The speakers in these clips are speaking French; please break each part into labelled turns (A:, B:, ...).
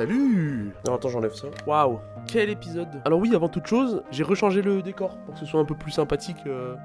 A: Salut! Non, attends, j'enlève ça. Waouh! Quel épisode! Alors oui, avant toute chose, j'ai rechangé le décor pour que ce soit un peu plus sympathique.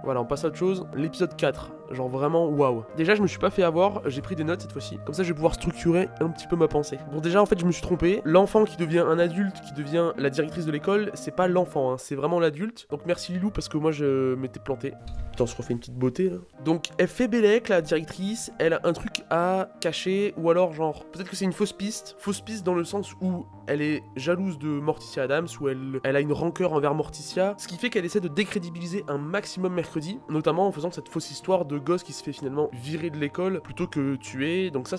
A: Voilà, on passe à autre chose. L'épisode 4, genre vraiment waouh. Déjà, je me suis pas fait avoir, j'ai pris des notes cette fois-ci. Comme ça, je vais pouvoir structurer un petit peu ma pensée. Bon, déjà, en fait, je me suis trompé. L'enfant qui devient un adulte, qui devient la directrice de l'école, c'est pas l'enfant, hein, c'est vraiment l'adulte. Donc merci Lilou, parce que moi, je m'étais planté. Putain, on se refait une petite beauté, là. Donc, elle fait Bellec, la directrice, elle a un truc à cacher, ou alors, genre, peut-être que c'est une fausse piste. Fausse piste dans le sens où elle est jalouse de Morticia Addams, où elle a une rancœur envers Morticia, ce qui fait qu'elle essaie de décrédibiliser un maximum Mercredi, notamment en faisant cette fausse histoire de gosse qui se fait finalement virer de l'école plutôt que tuer. Donc ça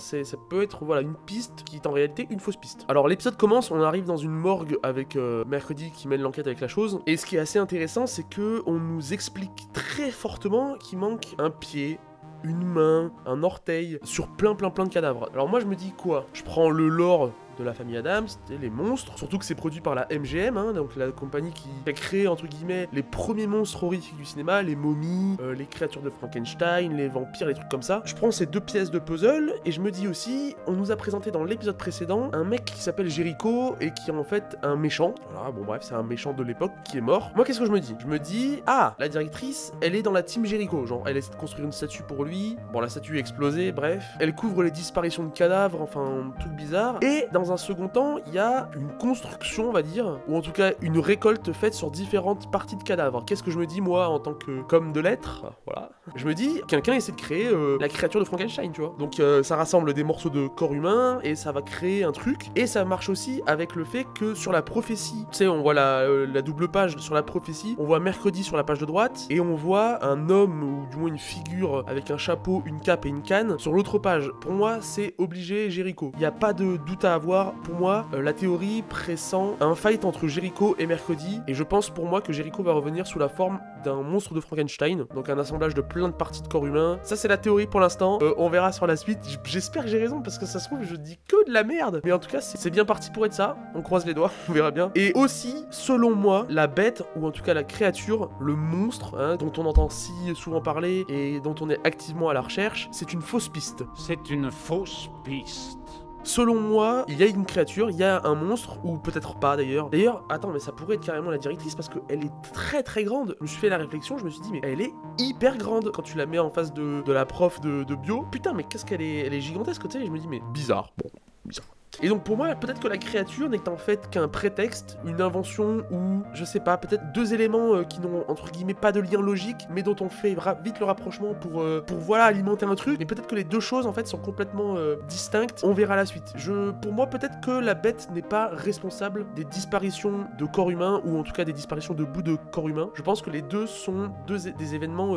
A: peut être voilà une piste qui est en réalité une fausse piste. Alors l'épisode commence, on arrive dans une morgue avec Mercredi qui mène l'enquête avec la chose, et ce qui est assez intéressant, c'est que on nous explique très fortement qu'il manque un pied, une main, un orteil, sur plein de cadavres. Alors moi je me dis quoi? Je prends le lore de la famille Addams, les monstres, surtout que c'est produit par la MGM, hein, donc la compagnie qui a créé entre guillemets les premiers monstres horrifiques du cinéma, les momies, les créatures de Frankenstein, les vampires, les trucs comme ça. Je prends ces deux pièces de puzzle et je me dis aussi, on nous a présenté dans l'épisode précédent un mec qui s'appelle Jericho et qui est en fait un méchant. Voilà, bon bref, c'est un méchant de l'époque qui est mort. Moi qu'est-ce que je me dis? Je me dis, ah, la directrice, elle est dans la team Jericho, genre elle essaie de construire une statue pour lui, bon la statue est explosée, bref. Elle couvre les disparitions de cadavres, enfin, tout bizarre. Et dans un second temps, il y a une construction, on va dire, ou en tout cas une récolte faite sur différentes parties de cadavres. Qu'est-ce que je me dis, moi, en tant que comme de l'être? Voilà. Je me dis, quelqu'un essaie de créer la créature de Frankenstein, tu vois. Donc ça rassemble des morceaux de corps humain, et ça va créer un truc. Et ça marche aussi avec le fait que sur la prophétie, tu sais, on voit la double page sur la prophétie, on voit Mercredi sur la page de droite, et on voit un homme, ou du moins une figure, avec un chapeau, une cape et une canne, sur l'autre page. Pour moi, c'est obligé Jericho. Il n'y a pas de doute à avoir. Pour moi, la théorie pressent un fight entre Jericho et Mercredi, et je pense pour moi que Jericho va revenir sous la forme d'un monstre de Frankenstein, donc un assemblage de plein de parties de corps humain. Ça c'est la théorie pour l'instant, on verra sur la suite. J'espère que j'ai raison, parce que ça se trouve je dis que de la merde, mais en tout cas c'est bien parti pour être ça, on croise les doigts, on verra bien. Et aussi, selon moi, la bête, ou en tout cas la créature, le monstre, hein, dont on entend si souvent parler, et dont on est activement à la recherche, c'est une fausse piste.
B: C'est une fausse piste.
A: Selon moi, il y a une créature, il y a un monstre, ou peut-être pas d'ailleurs. D'ailleurs, attends, mais ça pourrait être carrément la directrice parce qu'elle est très grande. Je me suis fait la réflexion, je me suis dit, mais elle est hyper grande quand tu la mets en face de la prof de bio. Putain, mais qu'est-ce qu'elle est, elle est gigantesque, tu sais. Et je me dis, mais bizarre. Bon, bizarre. Et donc pour moi, peut-être que la créature n'est en fait qu'un prétexte, une invention ou, je sais pas, peut-être deux éléments qui n'ont entre guillemets pas de lien logique, mais dont on fait vite le rapprochement pour voilà, alimenter un truc. Mais peut-être que les deux choses en fait sont complètement distinctes, on verra la suite. Pour moi, peut-être que la bête n'est pas responsable des disparitions de corps humains, ou en tout cas des disparitions de bouts de corps humains. Je pense que les deux sont des événements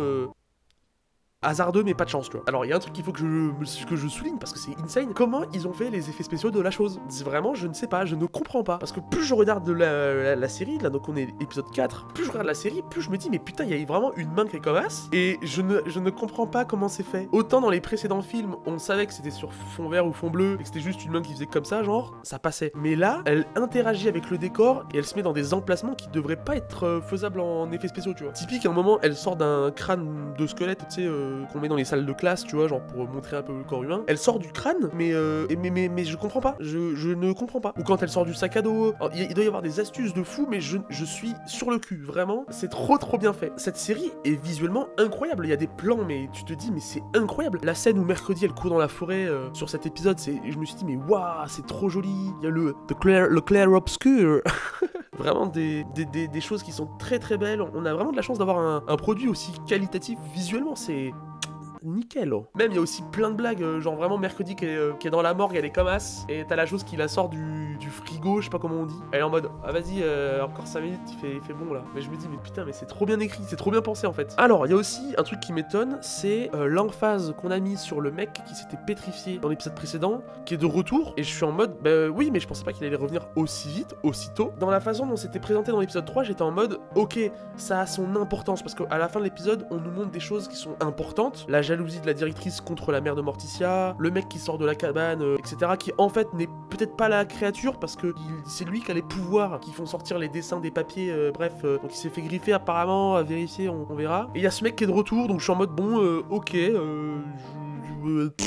A: hasardeux mais pas de chance, tu vois. Alors il y a un truc qu'il faut que je souligne parce que c'est insane. Comment ils ont fait les effets spéciaux de la chose? Vraiment, je ne sais pas, je ne comprends pas. Parce que plus je regarde la série, là donc on est épisode 4, plus je regarde la série, plus je me dis mais putain, il y a vraiment une main qui est comme as. Et je ne comprends pas comment c'est fait. Autant dans les précédents films, on savait que c'était sur fond vert ou fond bleu, et que c'était juste une main qui faisait comme ça, genre, ça passait. Mais là, elle interagit avec le décor et elle se met dans des emplacements qui devraient pas être faisables en effets spéciaux, tu vois. Typique, à un moment, elle sort d'un crâne de squelette, tu sais, qu'on met dans les salles de classe, tu vois, genre pour montrer un peu le corps humain. Elle sort du crâne, mais je comprends pas. Je ne comprends pas. Ou quand elle sort du sac à dos. Il doit y avoir des astuces de fou, mais je suis sur le cul. Vraiment, c'est trop bien fait. Cette série est visuellement incroyable. Il y a des plans, mais tu te dis, mais c'est incroyable. La scène où Mercredi elle court dans la forêt sur cet épisode, je me suis dit, mais waouh, c'est trop joli. Il y a le clair obscur. Vraiment des choses qui sont très belles. On a vraiment de la chance d'avoir un produit aussi qualitatif visuellement. C'est nickel. Même il y a aussi plein de blagues, genre vraiment Mercredi qui est dans la morgue, elle est comme as, et t'as la chose qui la sort du frigo, je sais pas comment on dit. Elle est en mode, ah vas-y, encore 5 minutes, il fait bon là. Mais je me dis, mais putain, mais c'est trop bien écrit, c'est trop bien pensé en fait. Alors, il y a aussi un truc qui m'étonne, c'est l'emphase qu'on a mis sur le mec qui s'était pétrifié dans l'épisode précédent, qui est de retour, et je suis en mode, bah oui, mais je pensais pas qu'il allait revenir aussi vite, aussitôt. Dans la façon dont c'était présenté dans l'épisode 3, j'étais en mode, ok, ça a son importance, parce qu'à la fin de l'épisode, on nous montre des choses qui sont importantes, la jalousie de la directrice contre la mère de Morticia, le mec qui sort de la cabane, etc., qui en fait n'est peut-être pas la créature, parce que c'est lui qui a les pouvoirs qui font sortir les dessins des papiers, bref, donc il s'est fait griffer apparemment, à vérifier, on verra. Et il y a ce mec qui est de retour, donc je suis en mode, bon, ok,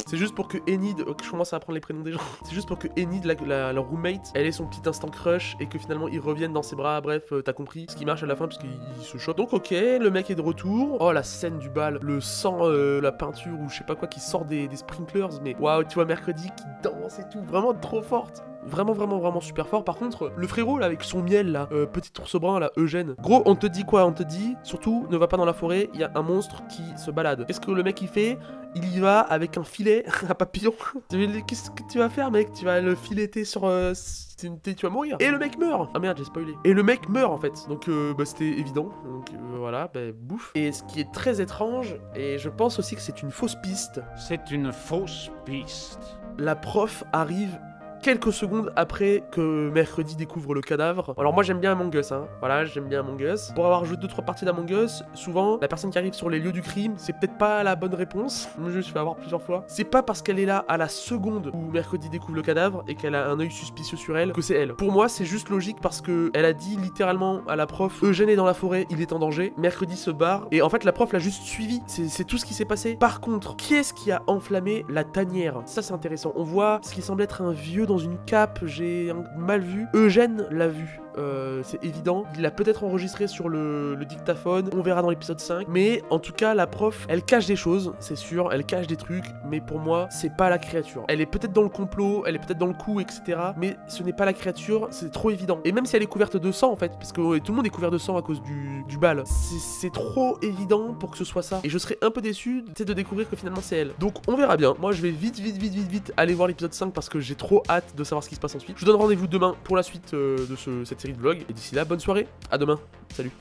A: C'est juste pour que Enid, je commence à apprendre les prénoms des gens. C'est juste pour que Enid, la roommate, elle ait son petit instant crush et que finalement ils reviennent dans ses bras. Bref, t'as compris ce qui marche à la fin puisqu'il se chope. Donc ok, le mec est de retour. Oh la scène du bal, le sang, la peinture ou je sais pas quoi qui sort des sprinklers. Mais waouh, tu vois mercredi qui danse et tout, vraiment trop forte. Vraiment super fort. Par contre, le frérot là avec son miel là, petit ours brun là, Eugène. Gros, on te dit quoi? On te dit, surtout, ne va pas dans la forêt, il y a un monstre qui se balade. Qu'est-ce que le mec il fait? Il y va avec un filet à papillon. Qu'est-ce que tu vas faire mec? Tu vas le fileter sur... tu vas mourir. Et le mec meurt. Ah merde, j'ai spoilé. Et le mec meurt en fait. Donc bah, c'était évident. Donc voilà, bah, bouffe. Et ce qui est très étrange, et je pense aussi que c'est une fausse piste.
B: C'est une fausse piste.
A: La prof arrive quelques secondes après que Mercredi découvre le cadavre. Alors moi j'aime bien Among Us, hein. Voilà, j'aime bien Among Us. Pour avoir joué 2-3 parties d'Among Us, souvent la personne qui arrive sur les lieux du crime, c'est peut-être pas la bonne réponse. Moi je me suis fait avoir plusieurs fois. C'est pas parce qu'elle est là à la seconde où Mercredi découvre le cadavre et qu'elle a un œil suspicieux sur elle que c'est elle. Pour moi c'est juste logique parce que elle a dit littéralement à la prof, Eugène est dans la forêt, il est en danger. Mercredi se barre et en fait la prof l'a juste suivi. C'est tout ce qui s'est passé. Par contre, qui est-ce qui a enflammé la tanière? Ça c'est intéressant. On voit ce qui semble être un vieux dans une cape, j'ai mal vu. Eugène l'a vu. C'est évident. Il l'a peut-être enregistré sur le dictaphone. On verra dans l'épisode 5. Mais en tout cas, la prof, elle cache des choses, c'est sûr. Elle cache des trucs. Mais pour moi, c'est pas la créature. Elle est peut-être dans le complot, elle est peut-être dans le coup, etc. Mais ce n'est pas la créature, c'est trop évident. Et même si elle est couverte de sang, en fait, parce que tout le monde est couvert de sang à cause du bal, c'est trop évident pour que ce soit ça. Et je serais un peu déçu de découvrir que finalement c'est elle. Donc on verra bien. Moi, je vais vite aller voir l'épisode 5 parce que j'ai trop hâte de savoir ce qui se passe ensuite. Je vous donne rendez-vous demain pour la suite de cette série de vlogs. Et d'ici là, bonne soirée, à demain, salut.